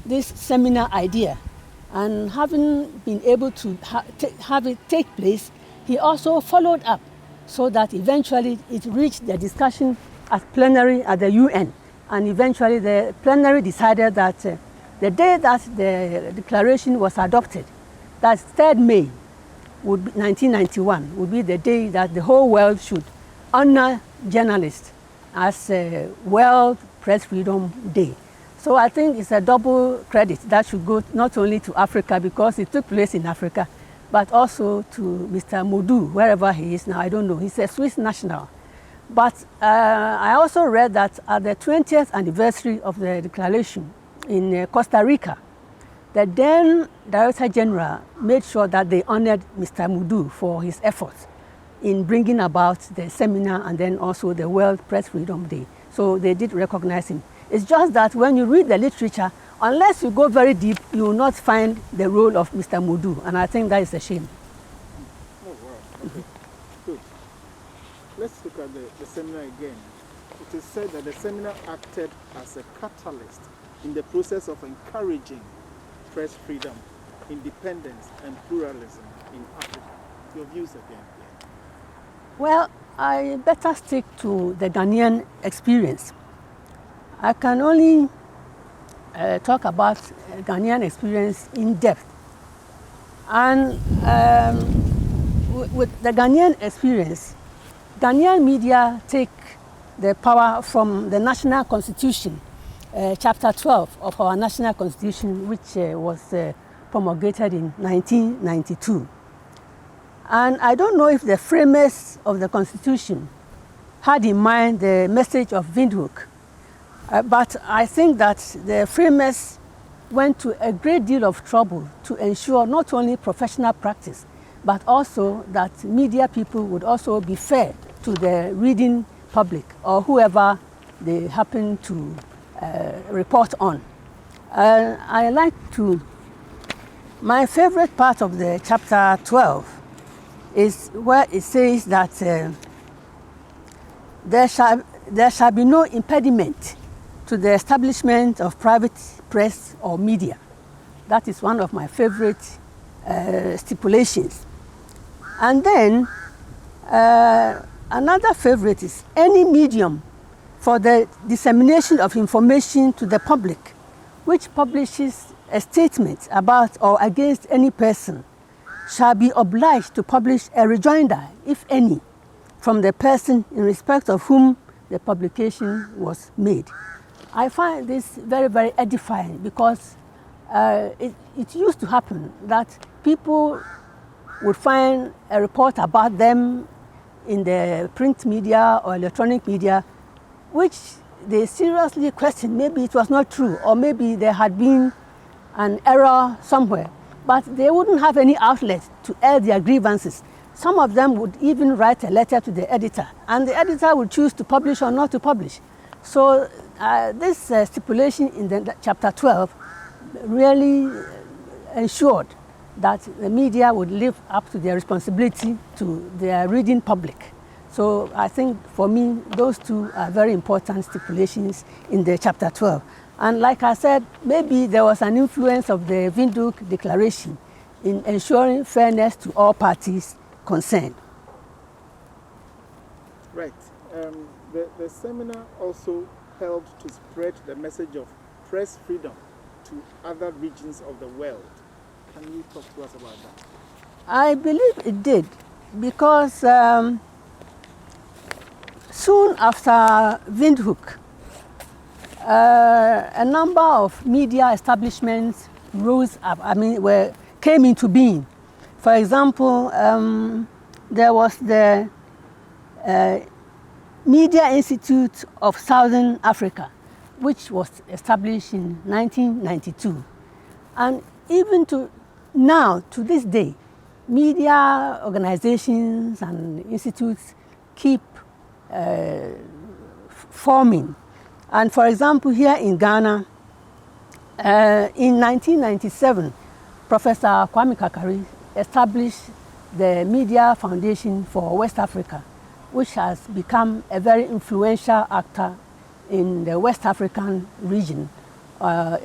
this seminar idea. And having been able to have it take place, he also followed up so that eventually it reached the discussion at plenary at the UN. And eventually the plenary decided that the day that the declaration was adopted, that's 3rd May, 1991, would be the day that the whole world should honor journalists as a World Press Freedom Day. So I think it's a double credit that should go not only to Africa because it took place in Africa, but also to Mr. Modu, wherever he is now, I don't know. He's a Swiss national. But I also read that at the 20th anniversary of the declaration in Costa Rica, the then Director General made sure that they honored Mr. Modu for his efforts in bringing about the seminar and then also the World Press Freedom Day. So they did recognize him. It's just that when you read the literature, unless you go very deep, you will not find the role of Mr. Modu, and I think that is a shame. Oh, wow. Okay. Good. Let's look at the seminar again. It is said that the seminar acted as a catalyst in the process of encouraging press freedom, independence, and pluralism in Africa. Your views again. Well, I better stick to the Ghanaian experience. I can only talk about Ghanaian experience in depth. And with the Ghanaian experience, Ghanaian media take the power from the National Constitution, Chapter 12 of our National Constitution, which was promulgated in 1992. And I don't know if the framers of the Constitution had in mind the message of Windhoek. But I think that the framers went to a great deal of trouble to ensure not only professional practice, but also that media people would also be fair to the reading public or whoever they happen to report on. My favorite part of the chapter 12 is where it says that there shall be no impediment to the establishment of private press or media. That is one of my favorite stipulations. And then another favorite is any medium for the dissemination of information to the public, which publishes a statement about or against any person, shall be obliged to publish a rejoinder, if any, from the person in respect of whom the publication was made. I find this very, very edifying because it used to happen that people would find a report about them in the print media or electronic media, which they seriously question. Maybe it was not true, or maybe there had been an error somewhere, but they wouldn't have any outlet to air their grievances. Some of them would even write a letter to the editor, and the editor would choose to publish or not to publish. So this stipulation in the chapter 12 really ensured that the media would live up to their responsibility to their reading public. So I think for me, those two are very important stipulations in the chapter 12. And like I said, maybe there was an influence of the Windhoek Declaration in ensuring fairness to all parties concerned. Right. The seminar also helped to spread the message of press freedom to other regions of the world. Can you talk to us about that? I believe it did, because soon after Windhoek, a number of media establishments rose up, came into being. For example, there was the Media Institute of Southern Africa, which was established in 1992. And even to now, to this day, media organizations and institutes keep forming. And for example, here in Ghana, in 1997, Professor Kwame Kakari established the Media Foundation for West Africa, which has become a very influential actor in the West African region,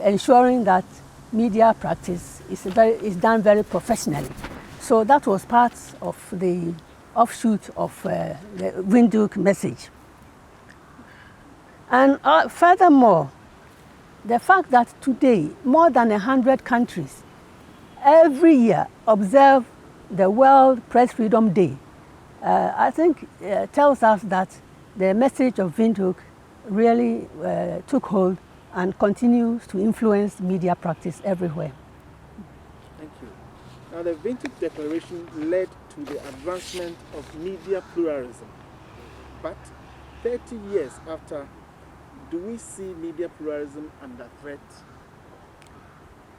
ensuring that media practice is done very professionally. So that was part of the offshoot of the Windhoek message. And furthermore, the fact that today more than 100 countries every year observe the World Press Freedom Day, I think tells us that the message of Windhoek really took hold and continues to influence media practice everywhere. Thank you. Now, the Windhoek Declaration led to the advancement of media pluralism. But 30 years after, do we see media pluralism under threat?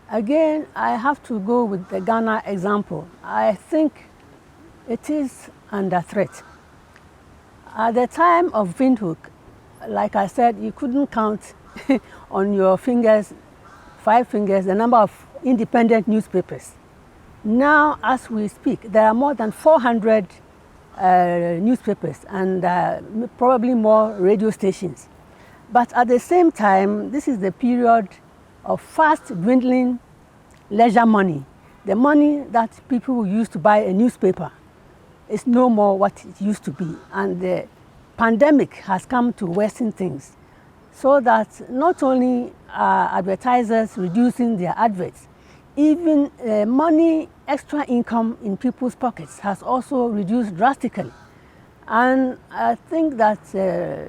Again, I have to go with the Ghana example. I think it is under threat. At the time of Windhoek, like I said, you couldn't count on your fingers, 5 fingers, the number of independent newspapers. Now, as we speak, there are more than 400 newspapers and probably more radio stations. But at the same time, this is the period of fast dwindling leisure money. The money that people use to buy a newspaper is no more what it used to be. And the pandemic has come to worsen things, so that not only are advertisers reducing their adverts, even money, extra income in people's pockets has also reduced drastically. And I think that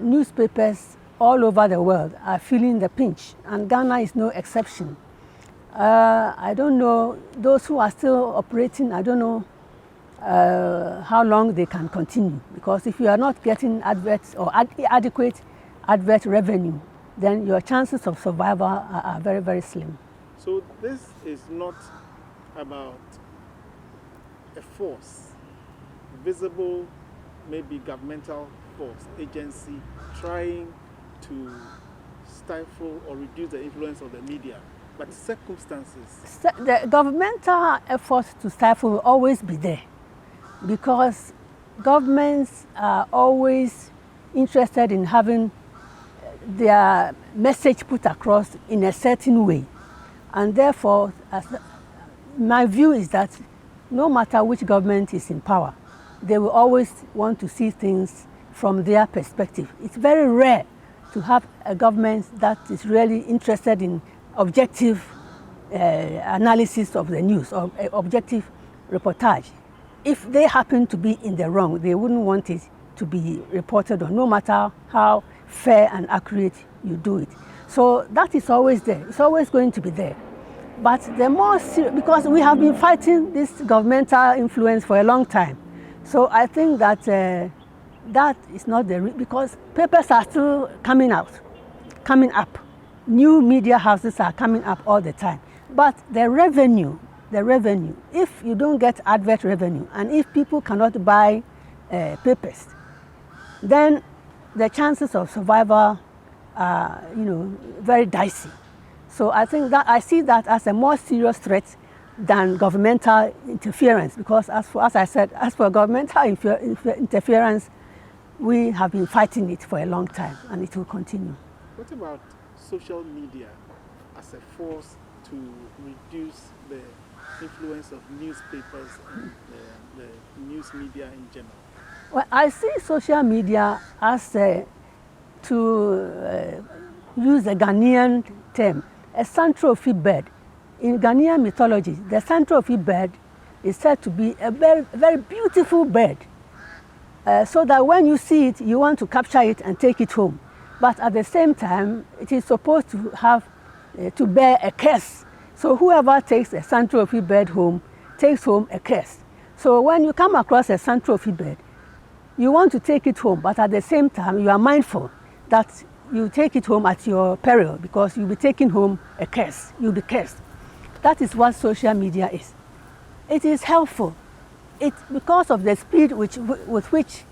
newspapers all over the world are feeling the pinch, and Ghana is no exception. I don't know, those who are still operating, I don't know how long they can continue, because if you are not getting adverts or adequate advert revenue, then your chances of survival are very, very slim. So this is not about a force, visible, maybe governmental force, agency, trying to stifle or reduce the influence of the media, but circumstances. The governmental efforts to stifle will always be there, because governments are always interested in having their message put across in a certain way. And therefore, my view is that no matter which government is in power, they will always want to see things from their perspective. It's very rare to have a government that is really interested in objective analysis of the news or objective reportage. If they happen to be in the wrong, they wouldn't want it to be reported on, no matter how fair and accurate you do it. So that is always there. It's always going to be there. But the more serious, because we have been fighting this governmental influence for a long time. So I think that that is not because papers are still coming up. New media houses are coming up all the time. But the revenue, if you don't get advert revenue, and if people cannot buy papers, then the chances of survival are, very dicey. So I think that I see that as a more serious threat than governmental interference, because as I said, as for governmental interference, we have been fighting it for a long time, and it will continue. What about social media as a force to reduce the influence of newspapers and the news media in general? Well, I see social media as, to use a Ghanaian term, a central-fee bird. In Ghanaian mythology, the central-fee bird is said to be a very, very beautiful bird, so that when you see it, you want to capture it and take it home. But at the same time, it is supposed to have to bear a curse. So whoever takes a central-fee bird home takes home a curse. So when you come across a central-fee bird, you want to take it home, but at the same time, you are mindful that you take it home at your peril, because you'll be taking home a curse. You'll be cursed. That is what social media is. It is helpful. Because of the speed with which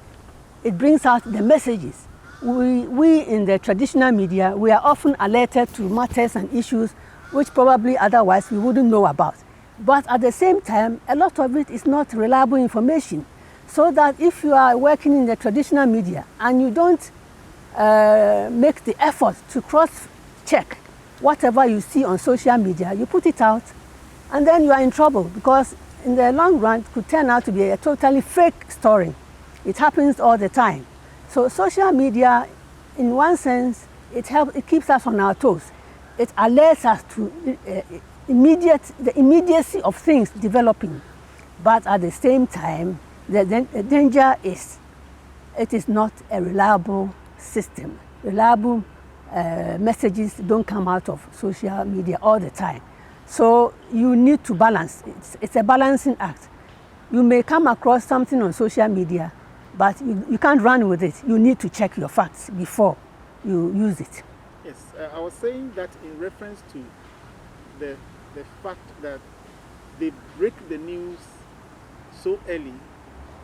it brings out the messages. We in the traditional media, we are often alerted to matters and issues which probably otherwise we wouldn't know about. But at the same time, a lot of it is not reliable information. So that if you are working in the traditional media and you don't make the effort to cross-check whatever you see on social media, you put it out, and then you are in trouble, because in the long run, it could turn out to be a totally fake story. It happens all the time. So social media, in one sense, it keeps us on our toes. It alerts us to the immediacy of things developing. But at the same time, the danger is it is not a reliable system. Reliable messages don't come out of social media all the time. So you need to balance. It's a balancing act. You may come across something on social media, but you can't run with it. You need to check your facts before you use it. Yes, I was saying that in reference to the fact that they break the news so early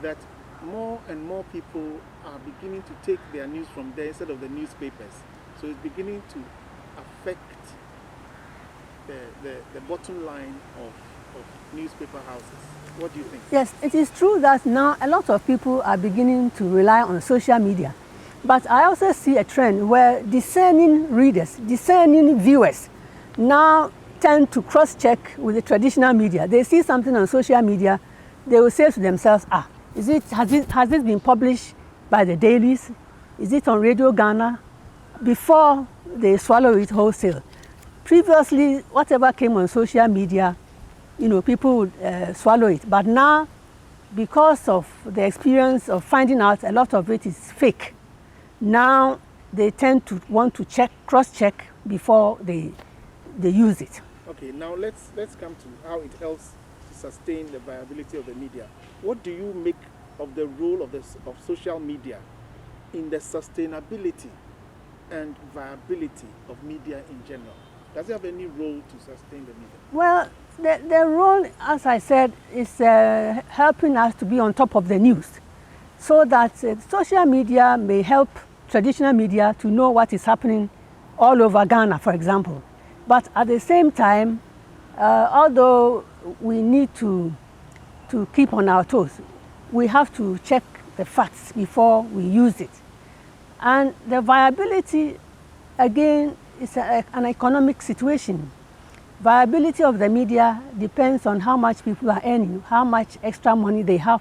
that more and more people are beginning to take their news from there instead of the newspapers. So it's beginning to affect the bottom line of newspaper houses. What do you think? Yes, it is true that now a lot of people are beginning to rely on social media. But I also see a trend where discerning readers, discerning viewers now tend to cross-check with the traditional media. They see something on social media, they will say to themselves, has it been published by the dailies? Is it on Radio Ghana? Before they swallow it wholesale. Previously, whatever came on social media, people would swallow it. But now, because of the experience of finding out a lot of it is fake, now they tend to want to cross-check before they use it. Okay, now let's come to how it helps to sustain the viability of the media. What do you make of the role of social media in the sustainability and viability of media in general? Does it have any role to sustain the media? Well, the role, as I said, is helping us to be on top of the news, so that social media may help traditional media to know what is happening all over Ghana, for example. But at the same time, although we need to keep on our toes, we have to check the facts before we use it. And the viability, again, is an economic situation. Viability of the media depends on how much people are earning, how much extra money they have